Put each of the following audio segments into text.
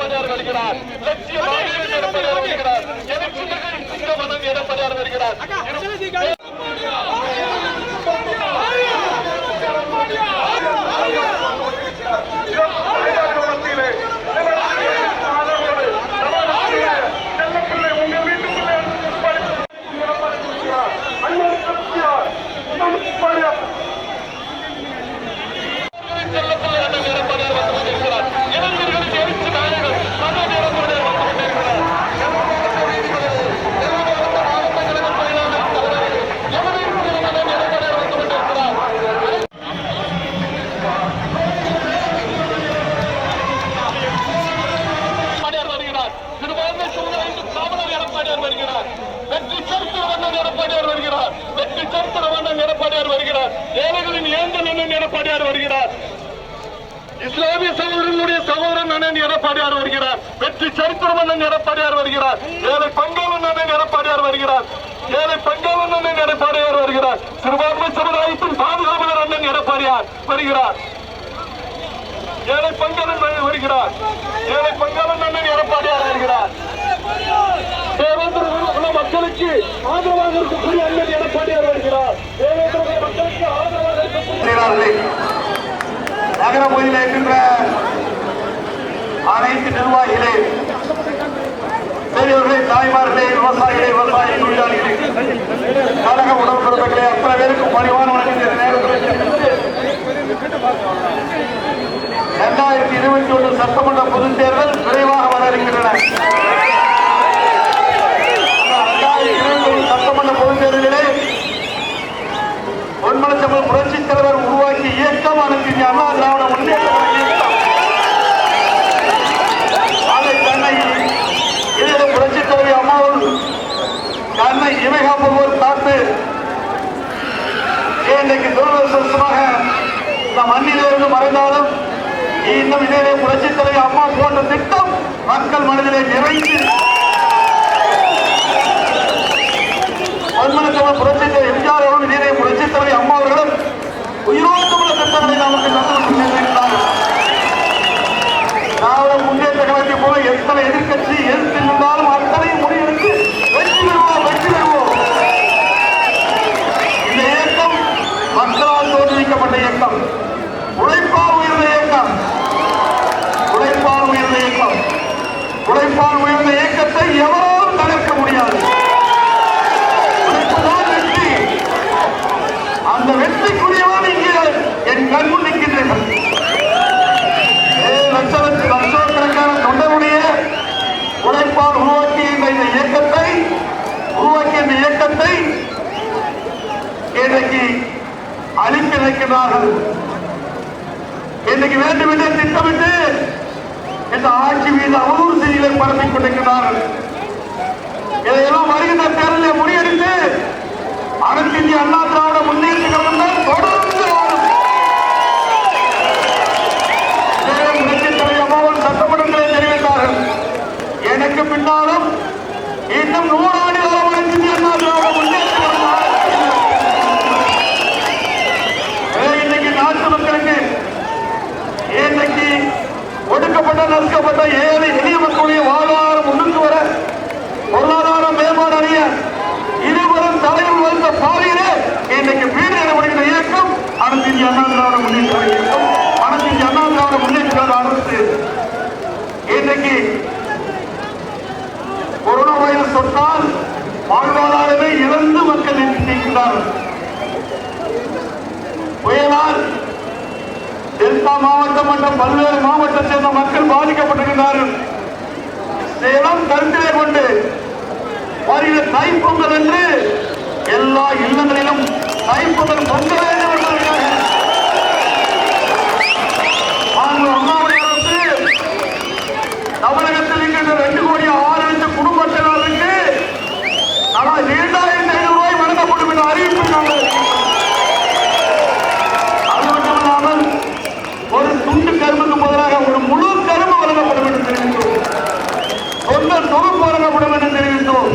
எடப்பாடியார் வருகிறார். லட்சிய மாநிலம் எடப்பாடியார் வருகிறார். எனக்கு மனம் எடப்பாடியார் வருகிறார். ஏழைகளின் ஏந்தல் அண்ணன் எடப்பாடியார் வருகிறார். இஸ்லாமிய சகோதரர்களுடைய சகோதரன் அண்ணன் எடப்பாடியார் வருகிறார். வெற்றி சரித்திரம் அண்ணன் எடப்பாடியார் வருகிறார். ஏழை பங்காளன் அண்ணன் எடப்பாடியார் வருகிறார். ஏழை பங்காளன் அண்ணன் எடப்பாடியார் வருகிறார். சிறுபான்மை சமுதாயத்தின் பாதுகாவலர் அண்ணன் எடப்பாடியார் வருகிறார். ஏழை பங்காளன் வருகிறார். ஏழை பங்காளன் அண்ணன் எடப்பாடியார் வருகிறார். மக்களுக்கு ஆதரவாக இருக்கக்கூடிய அண்ணன் எடப்பாடியார் வருகிறார். மக்களுக்கு ஆதரவாக நகர பகுதியில் இருக்கின்ற அனைத்து நிர்வாகிகளே, பெரியவர்களே, தாய்மார்களே, விவசாயிகளே, விவசாய தொழிலாளிகளே, கழக உடன்பிறப்புகளே, அத்தனை பேருக்கும் பணிவான வழங்கிய நேரத்தில் 2021 சட்டமன்ற பொதுத் தேர்தல் விரைவாக வர இருக்கின்றன. சட்டமன்ற பொதுத் தேர்தலிலே பொன்மனச்செம்மல் புரட்சித் தலைவர் உருவாக்கிய இயக்கம் அனைத்து இந்திய அண்ணா திராவிட முன்னேற்ற இயக்கம். அதை தன்னை புரட்சித் தலைவர் அம்மாவோடு தன்னை இமைகாப்போர் காத்து இன்றைக்கு துரதிருஷ்டவசமாக நம் மண்ணிலிருந்து மறைந்தாலும் இன்னும் இதே புரட்சித் தலைவர் அம்மா போன்ற திட்டம் மக்கள் மனதிலே நிறைந்து பொன்மனச்செம்மல் புரட்சித் தலைவர் எம்ஜிஆர் அவர்களும் இதே புரட்சித் தலைவர் அம்மா அவர்களும் உயிரோட்டமுள்ள திட்டங்களை நமக்கு நடத்திருக்கிறார்கள். திராவிட முன்னேற்ற கழகத்தை போல எத்தனை எதிர்கட்சி எதிர்த்து இருந்தாலும் அத்தனையும் முடிவெடுத்து வெற்றி பெறுவோம், வெற்றி பெறுவோம். இந்த இயக்கம் மக்களால் தோற்றுவிக்கப்பட்ட இயக்கம், உழைப்பால் உயர்ந்த இயக்கம், உழைப்பால் உயர்ந்த இயக்கம். உழைப்பால் உயர்ந்த இயக்கத்தை எவரும் தவிர்க்க முடியாது. அந்த வெற்றிக்குரியவன் இங்கே என் கண்முன் நிற்கின்றீர்கள். லட்சக்கணக்கான தொண்டருடைய உழைப்பால் உருவாக்கிய இந்த இயக்கத்தை இன்றைக்கு அழிக்க நினைக்கிறார்கள். இன்றைக்கு வேண்டும் என்று திட்டமிட்டு இந்த ஆட்சி மீது அவதூறு செய்திகளை பரப்பிக் கொண்டிருக்கிறார்கள். இதையெல்லாம் வருகின்ற தேர்தலில் முறியடித்து அனைத்து இந்திய அண்ணா திராவிட முன்னேற்ற கழகம் தான் தொடர்ந்து வாழும். புரட்சித் தலைவர் அம்மாவின் சட்டமன்றங்களை தெரிவித்தார்கள். எனக்கு பின்னாலும் இன்னும் 100 ஆண்டு காலம் அனைத்து இந்திய அண்ணா திராவிட முன்னேற்ற கழகம். இன்னைக்கு நாட்டு மக்களுக்கு இன்னைக்கு ஒடுக்கப்பட்ட நசுக்கப்பட்ட ஏழை எளிய மக்களுடைய வாழ்வாதாரம் முன்னுக்கு வர, பொருளாதார மேம்பாடு அடைய இருவரும் தலைவர் வந்த பாதையிலே இன்றைக்கு வீடு எனப்படுகிற இயக்கம் அனைத்து இந்திய அண்ணா திராவிட முன்னேற்ற இயக்கம். அனைத்து இந்திய அண்ணா திராவிட முன்னேற்ற அரசு இன்றைக்கு கொரோனா வைரஸ் தொற்றால் வாழ்வாதாரமே இழந்து மக்கள் நிற்கிறார்கள். புயலால் டெல்டா மாவட்டம் மற்றும் பல்வேறு மாவட்டத்தை சேர்ந்த மக்கள் பாதிக்கப்பட்டிருக்கிறார்கள். இதையெல்லாம் கருத்திலே கொண்டு வருகிற தைப்பொங்கல் என்று எல்லா இல்லங்களிலும் தைப்பொங்கல் பொங்க வேண்டும் என்பதற்காக அம்மாவுடைய அரசு தமிழகத்தில் இருக்கின்ற 2,06,00,000 குடும்ப அட்டைதாரருக்கு 2,500 ரூபாய் வழங்கப்படும் என்ற அறிவிப்பு நாங்கள். அது மட்டுமல்லாமல் ஒரு துண்டு கரும்புக்கு பதிலாக ஒரு முழு கரும்பு வழங்கப்படும் என்று தெரிவித்தோம். சொந்த தொகுப்பு வழங்கப்படும் என்று தெரிவித்தோம்.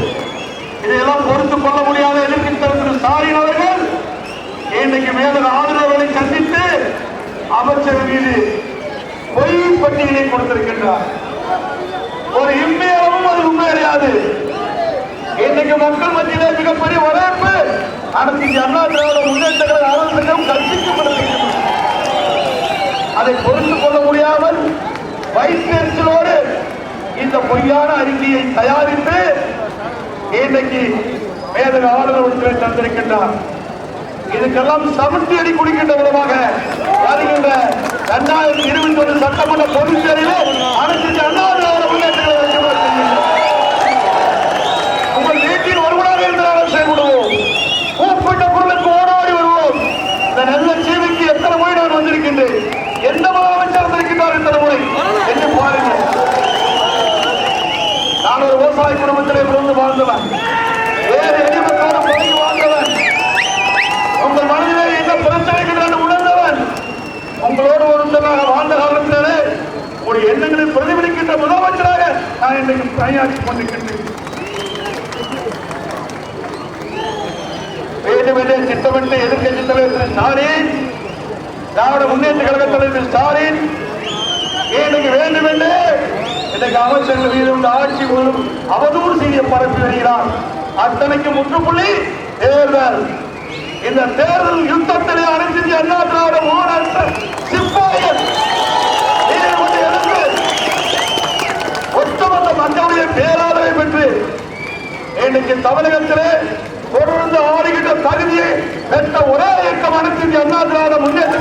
இதையெல்லாம் பொறுத்துக் கொள்ள முடியாத எதிர்க்கின்ற திரு ஸ்டாலின் அவர்கள் இன்றைக்கு மேலும் ஆதரவுகளை சந்தித்து அமைச்சர் மீது பொய் பட்டியலை கொடுத்திருக்கின்றார். ஒரு இம்மையாவும் அது உண்மை கிடையாது. இன்னைக்கு மக்கள் மத்தியிலே மிகப்பெரிய வரவேற்பு அனைத்து அண்ணா திராவிட முன்னேற்ற கழக அரசுக்கும் கற்பிக்கப்பட்டிருக்கிறது. அதை பொறுத்து கொள்ள முடியாமல் வைத்தறிச்சலோடு இந்த பொய்யான அறிக்கையை தயாரித்து இன்றைக்கு மேதக ஆளுநர் உத்தரவை தந்திருக்கின்றார். இதுக்கெல்லாம் சமட்டி அடி குடிக்கின்ற விதமாக வருகின்ற 2021 சட்டமன்ற பொதுத் தேர்தலில் அனைத்து அண்ணா திராவிட முன்னேற்ற உங்கள் வீட்டில் ஒருவராக இருந்தாலும் செயல்படுவோம். கூப்பிட்ட பொருளுக்கு ஓடோடி வருவோம். இந்த நல்ல சேவைக்கு எத்தனை முறை நான் வந்திருக்கின்றேன், எந்த முதலமைச்சர் வந்திருக்கின்றார் எத்தனை முறை என்று பாருங்கள். நான் ஒரு விவசாய குடும்பத்திலே பிறந்து வாழ்ந்தவன், வேறு எதிர்மக்கான பதவி வாழ்ந்தவன், உங்கள் மனதிலே என்ன பிரச்சனைகள் என்று உணர்ந்தவன், உங்களோடு ஒருத்தனாக வாழ்ந்த காலத்திலே ஒரு எண்ணங்களை பிரதிபலிக்கின்ற முதலமைச்சராக நான் இன்றைக்கு பணியாற்றிக் கொண்டிருக்கின்றேன். வேண்டுமென்றே திட்டமிட்டு எதிர்க்கட்சி தலைவர் திரு ஸ்டாலின், திராவிட முன்னேற்ற கழக தலைவர் திரு ஸ்டாலின் இன்னைக்கு வேண்டுமென்றே இன்றைக்கு அமைச்சர்கள் மீது ஆட்சி மூலம் அவதூறு செய்தியை பரப்பி வருகிறார். அத்தனைக்கு முற்றுப்புள்ளி தேர்தல். இந்த தேர்தல் யுத்தத்திலே அனைத்து இந்திய அண்ணா திராவிட முன்னேற்ற சிப்பாய்கள் எடுத்து ஒட்டுமொத்த மக்களுடைய பேராதரவை பெற்று இன்னைக்கு தமிழகத்திலே தொடர்ந்து ஆளுகின்ற தகுதியை பெற்ற ஒரே இயக்கம் அனைத்து இந்திய அண்ணா திராவிட முன்னேற்ற